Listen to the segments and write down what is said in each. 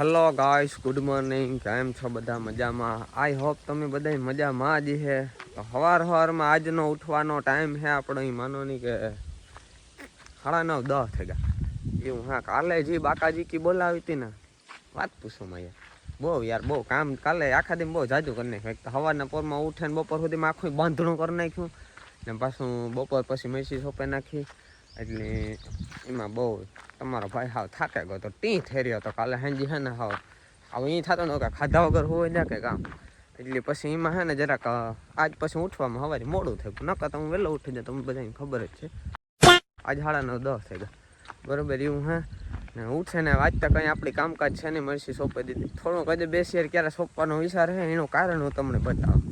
Hello guys, good morning. કેમ છો બધા? મજામાં? આઈ હોપ તમે બધા મજામાં જ છે. તો સવારમાં આજનો ઉઠવાનો ટાઈમ છે આપણો, એ માનો નહીં કે 9:30-10 થઈ ગયા એવું. હા, કાલે જે બાકાજી કી બોલાવી હતી ને, વાત પૂછો યાર. બહુ કામ કાલે આખા દિન બહુ જાજુ કરી નાખ્યું. સવારના પોરમાં ઉઠે ને બપોર સુધીમાં આખું બાંધણું કરી નાખ્યું ને પાછું બપોર પછી મેસી સોંપે નાખી. એટલે એમાં બહુ તમારો ભાઈ હાવ થાકે ગયો તો ટી થઈ રહ્યો હતો કાલે હાંજી. છે ને હાવ હવે એ થતો ને કે ખાધા વગર હોય ને કે કામ. એટલે પછી એમાં છે ને જરાક આજ પછી ઉઠવામાં સવારે મોડું થયું. નકર તો હું વહેલો ઉઠી જાય, તમને બધાને ખબર જ છે. આજ 9:30-10 થઈ ગયા બરોબર એવું. હે ને ઉઠે ને વાંચતા કંઈ આપણી કામકાજ છે ને મરસી સોંપી દીધી. થોડુંક હજી 2 શેર ક્યારે સોંપવાનો વિચાર છે, એનું કારણ હું તમને બતાવું.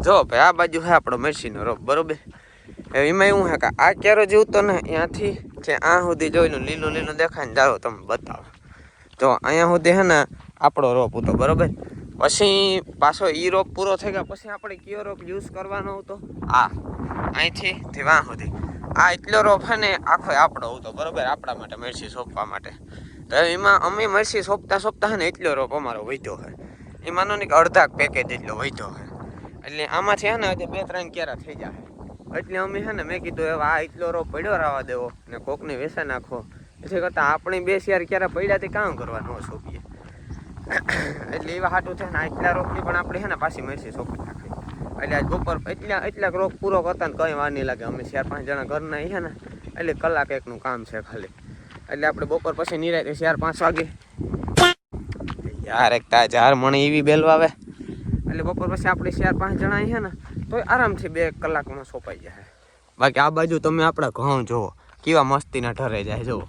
જો ભાઈ, આ બાજુ છે આપણો મરસીનો રોપ બરોબર. એમાં એવું છે કે આ ક્યારે જીવતો ને ત્યાંથી જે આ સુધી જોઈને લીલું દેખાય ને જાઓ તમે બતાવો. જો અહીંયા સુધી છે ને આપણો રોપ હતો બરોબર. પછી પાછો એ રોપ પૂરો થઈ ગયા પછી આપણે કયો રોપ યુઝ કરવાનો હતો? આ અહીંથી વાં સુધી આ એટલો રોપ છે ને આખો આપણો હતો બરોબર, આપણા માટે મરસી સોંપવા માટે. તો એમાં અમે મરસી સોંપતા છે ને એટલો રોપ અમારો વધ્યો છે. એ માનો ને કે અડધા પેકેજ એટલો વધ્યો છે. એટલે આમાંથી છે ને હજી 2-3 ક્યારા થઈ જાય. એટલે અમે છે ને મેં કીધું હવે આ એટલો રોપ પડ્યો રહેવા દેવો ને કોકને વેચા નાખો. એથી કરતાં આપણે 2 શેર ક્યારે પડ્યાથી કામ કરવાનું સોંપીએ. એટલે એવા હાટું છે ને એટલા રોપની પણ આપણે છે ને પાછી મરસી સોંપી નાખી. એટલે આજ બપોર એટલા રોપ પૂરો કરતા ને કંઈ વાર નહીં લાગે. અમે 4-5 જણા ઘરના છે ને એટલે કલાક એકનું કામ છે ખાલી. એટલે આપણે બપોર પછી નિરાતે 4-5 વાગે યાર એક તા મને એવી બેલ આવે. એટલે બપોર પછી આપણે 4-5 જણા છે ને તો આરામથી 2 કલાકમાં સોંપાઈ જાય. બાકી આ બાજુ તમે આપણા ઘઉં જુઓ કેવા મસ્તીના ઢરે જાય. જુઓ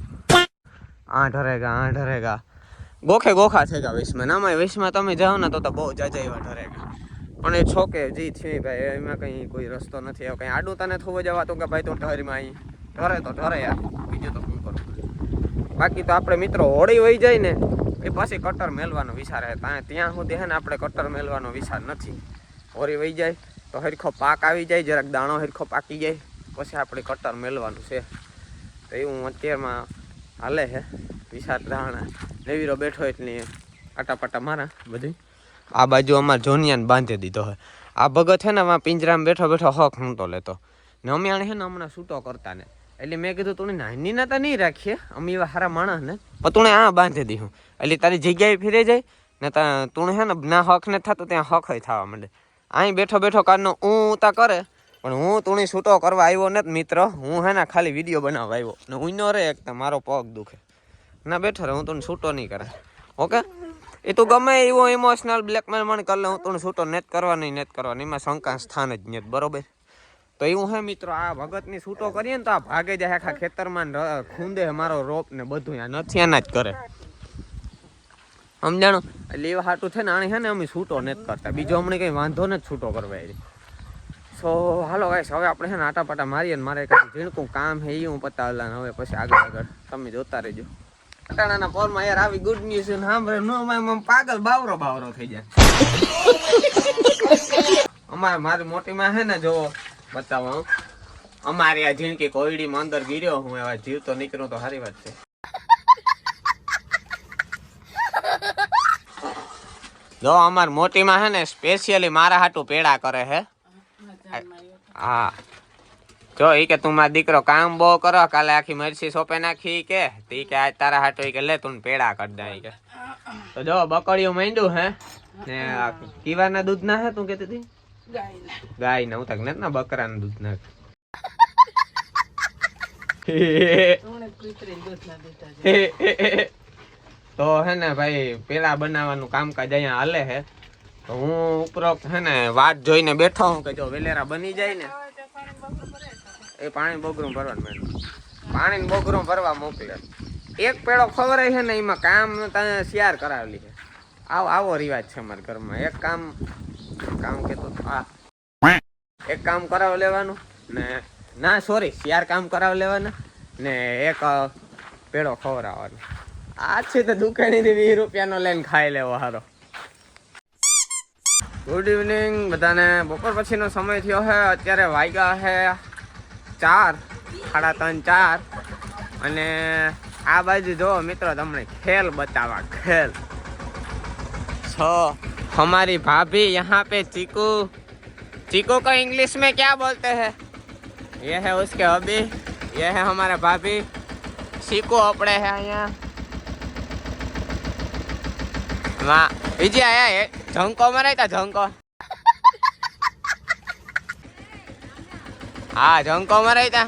આ ઢરેગા ગોખા થઈ ગયા વિશમાં. આમાં વિશમાં તમે જાઓ ને તો બહુ જાજા એવા ઢરેગા. પણ એ છોકે જી છે ભાઈ, એમાં કંઈ કોઈ રસ્તો નથી. કંઈ આડું તને થવું જવા તો કે ભાઈ તું ઢરમાં અહીં ઢરે તો ઢરે યાર, બીજું તો શું કરું. બાકી તો આપણે મિત્રો હોળી વહી જાય ને એ પછી કટર મેલવાનો વિચાર છે. ત્યાં સુધી છે ને આપણે કટર મેલવાનો વિચાર નથી. હોળી વહી જાય તો હરખો પાક આવી જાય, જરાક દાણો હરખો પાકી જાય પછી આપણે કટર મેલવાનું છે. તો એવું અત્યારમાં હાલે છે વિચાર ધારણા. નેવીરો બેઠો એટલે આટાપાટા મારા બધી. આ બાજુ અમારે જોનિયાને બાંધી દીધો હોય. આ ભગત છે ને આમાં પિંજરામાં બેઠો હક નહોતો લેતો ને અમે આને છે ને હમણાં છૂટો કરતા ને. એટલે મેં કીધું તું નાની ના તો નહીં રાખીએ, અમે એવા સારા માણસ ને, પણ તું આ બાંધી દીધું. એટલે તારી જગ્યાએ ફીરે જાય ને તું છે ને ના હક ને થતું ત્યાં હક થવા માંડે. અહીં બેઠો કારનો તા કરે પણ હું તુણી છૂટો કરવા આવ્યો ને મિત્ર. હું હે ને ખાલી વિડીયો બનાવવા આવ્યો ને હું ન રે એક મારો પગ દુખે ના બેઠો રે. હું તને છૂટો નહીં કરે. ઓકે, એ તું ગમે એવો ઇમોશનલ બ્લેકમેલ મને કરી લે, હું તને છૂટો નેત કરવાનો એમાં શંકા સ્થાન જ નથી બરોબર. તો એવું હે મિત્રો, આ ભગતની છૂટો કરીએ ને તો આ ભાગે જાય આખા ખેતરમાં ખૂંદે મારો રોપ ને બધું નથી એના જ કરે સમજાણો. એટલે એવા હાટું છે ને આણે છે ને અમે છૂટો નથી કરતા. બીજો અમને કંઈ વાંધો ને જ છૂટો કરવા એ. સો હાલો ગાઈસ, હવે આપણે છે ને આટાપાટા મારીએ ને મારે કંઈ ઝીણકું કામ છે એ હું પતાવેલા. હવે પછી આગળ તમે જોતા રહેજો. પટાણાના પોરમાં યાર આવી ગુડ ન્યૂઝ સાંભળે નો પાગલ બાવરો થઈ જાય. મારી મોટી માં છે ને જો બતાવો, અમારી આ ઝીણકી કોયડીમાં અંદર ગીર્યો હું. એવા જીવ તો નીકળ્યો તો સારી વાત છે. જો અમાર મોટી માં છે ને સ્પેશિયલી મારા હાટું પેડા કરે છે. હા જો ઈ કે તું મારો દીકરો કામ બહુ કરો, કાલે આખી મરસી સોંપે નાખી કે તી કે આજ તારા હાટું કે લે તું પેડા કરી દે કે. તો જો બકડીયું માંડ્યું હે ને કીવાના દૂધ ના હે તું કેતી હતી ગાય ના. હું તક ને બકરાના દૂધ ના. તો હે ને ભાઈ પેલા બનાવવાનું કામકાજ અહીંયા હાલે હે. તો હું ઉપરોક્ત હે ને વાત જોઈને બેઠો હું કે જો વેલેરા બની જાય ને એ પાણી બોગરું ભરવાનું મેં પાણી બોગરું ભરવા મોકલે. એક પેડો ખવરાય છે ને એમાં કામ તમે શેર કરાવેલી છે. આવો રિવાજ છે અમારા ઘરમાં. એક કામ કેતો એક કામ કરાવી લેવાનું ને ના સોરી શેર કામ કરાવી લેવાના ને એક પેડો ખવડાવવાનો. આ છે તો દુકાનેથી 20 રૂપિયાનો લઈને ખાઈ લેવો હારો. ગુડ ઇવનિંગ બધાને. બપોર પછીનો સમય થયો છે. અત્યારે વાગ્યા છે 4, 3:30, 4. અને આ બાજુ જો મિત્રો તમને ખેલ બતાવવા ખેલ. सो हमारी भाभी यहाँ पे चीकू चीकू को इंग्लिश में क्या बोलते हैं? ये है उसके हबी, ये है हमारे भाभी चीकू अपड़े है અહીંયા માં વિજય આયા હે ઝંકો મરાય તા ઝંકો હા ઝંકો મરાય તા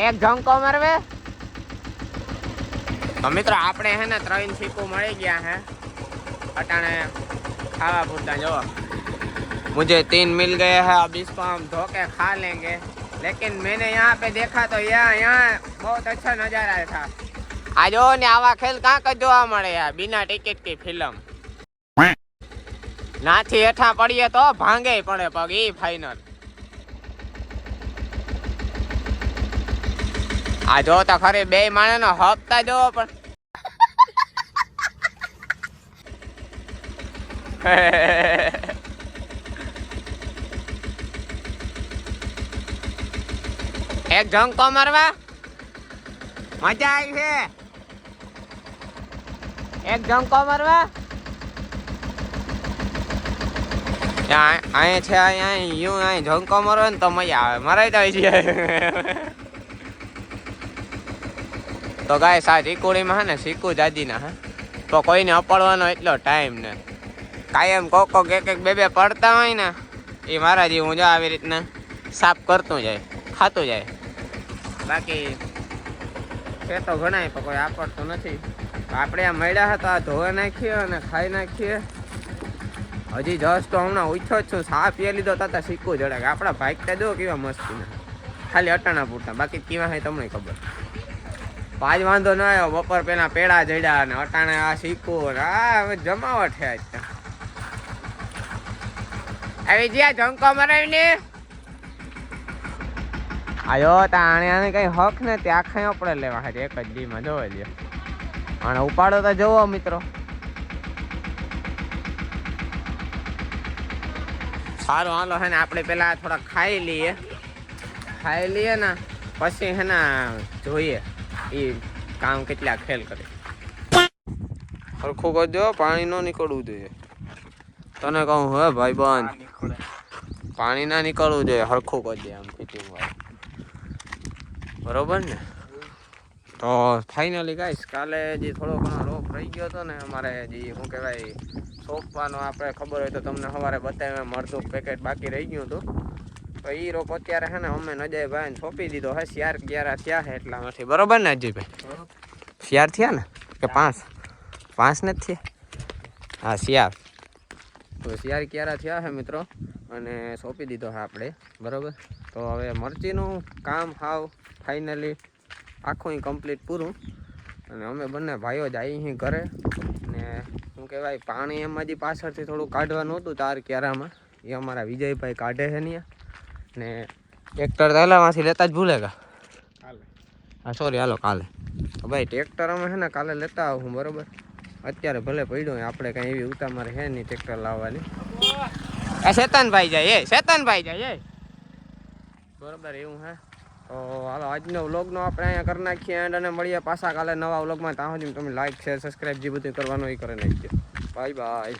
એક ઝંકો મરવે તો મિત્રો આપણે હે ને 3 ચીકુ મળી ગયા હે अटाने खावा पूरता जो मुझे 3 मिल गए हैं। अब इसको हम धो के खा लेंगे। लेकिन मैंने यहाँ पे देखा तो यहाँ बहुत अच्छा नजारा था। आज ने आवा खेल कहाँ का जोवा मळे यार बिना टिकट की फिल्म नाथी हेठा पड़िए तो भांगे ही पड़े पग ई फाइनल। आ जो तो खरी बे माणे नो हफ्ता जो पण एक झंको मरवा मजा आई है। एक झंको मरवा आए छे यूं आई झंको मरवा तो मजा आवे मराई तो तो गाय सा चीकुड़ी में है ने सीकू जादी ना है तो कोई ने अपड़वानो એટલો ટાઈમ ને કાયમ કોક એક એક બે બે પડતા હોય ને એ મારા જેવું જો આવી રીતના સાફ કરતું જાય ખાતું જાય બાકી છે તો ઘણાય પણ કોઈ આપડતું નથી। આપણે આ મળ્યા હતા ધોવા નાખીએ અને ખાઈ નાખીએ। હજી જસ્ટ તો હમણાં ઉઠ્યો જ છું સા પીએ લીધો તા શીખવું જડે આપણા ભાઈકતા જો કેવા મસ્તી ના ખાલી અટાણા પૂરતા બાકી કેવા હોય તમને ખબર। પાંચ વાંધો ન આવ્યો બપોર પેલા પેડા જડ્યા ને અટાણે આ શીખવું આ જમાવટ છે આવી જ્યાં ઝંકો મરાવીને આયો તા આને કઈ હક ને ત્યાં ખાઈ આપણે લેવા છે એક જ દી માં જોવા દે અને ઉપાડો તો જોવો મિત્રો સારું હાલો હે ને આપણે પેલા થોડા ખાઈ લઈએ ને પછી હે ને જોઈએ એ કામ કેટલા ખેલ કરે। સરખું કરજો પાણી ન નીકળવું જોઈએ તને કહું હે ભાઈ બંધ પાણી ના નીકળવું જોઈએ સરખું કરજે આમ ફિટિંગ વાળું બરોબર ને। તો ફાઇનલી ગાઈસ કાલે જે થોડો ઘણો રોપ રહી ગયો હતો ને અમારે જે શું કહેવાય સોંપવાનો આપણે ખબર હોય તો તમને સવારે બતાવ્યા મળતું પેકેટ બાકી રહી ગયું હતું તો એ રોપ અત્યારે છે ને અમે નજયભાઈને સોંપી દીધો હે 4 થયા છે એટલામાંથી બરોબર ને અજયભાઈ 4 થયા ને કે 5 નથી થયા હા 4 તો 4 થયા છે મિત્રો અને સોંપી દીધો છે આપણે બરોબર। તો હવે મરચીનું કામ હાવ ફાઇનલી આખું કમ્પ્લીટ પૂરું અને અમે બંને ભાઈઓ જ આવી ઘરે ને શું કહેવાય પાણી એમાં જ પાછળથી થોડું કાઢવાનું હતું 4 ક્યારામાં એ અમારા વિજયભાઈ કાઢે છે ને ને ટ્રેક્ટર પહેલાંમાંથી લેતા જ ભૂલેગા હા સોરી હાલો કાલે તો ભાઈ ટ્રેક્ટર અમે છે ને કાલે લેતા આવું બરોબર અત્યારે ભલે પડ્યું આપણે કાંઈ એવી ઉતામારે છે નહીં ટ્રેક્ટર લાવવાની શેતાનભાઈ જાય શેતાનભાઈ જાય બરોબર એવું હે। તો હાલો આજનો વ્લોગનો આપણે અહીંયા કરી નાખીએ એન્ડ અને મળીએ પાછા કાલે નવા વ્લોગમાં ત્યાં સુધી તમે લાઈક શેર સબસ્ક્રાઈબ જે બધું કરવાનું એ કરી નાખજો બાય બાય।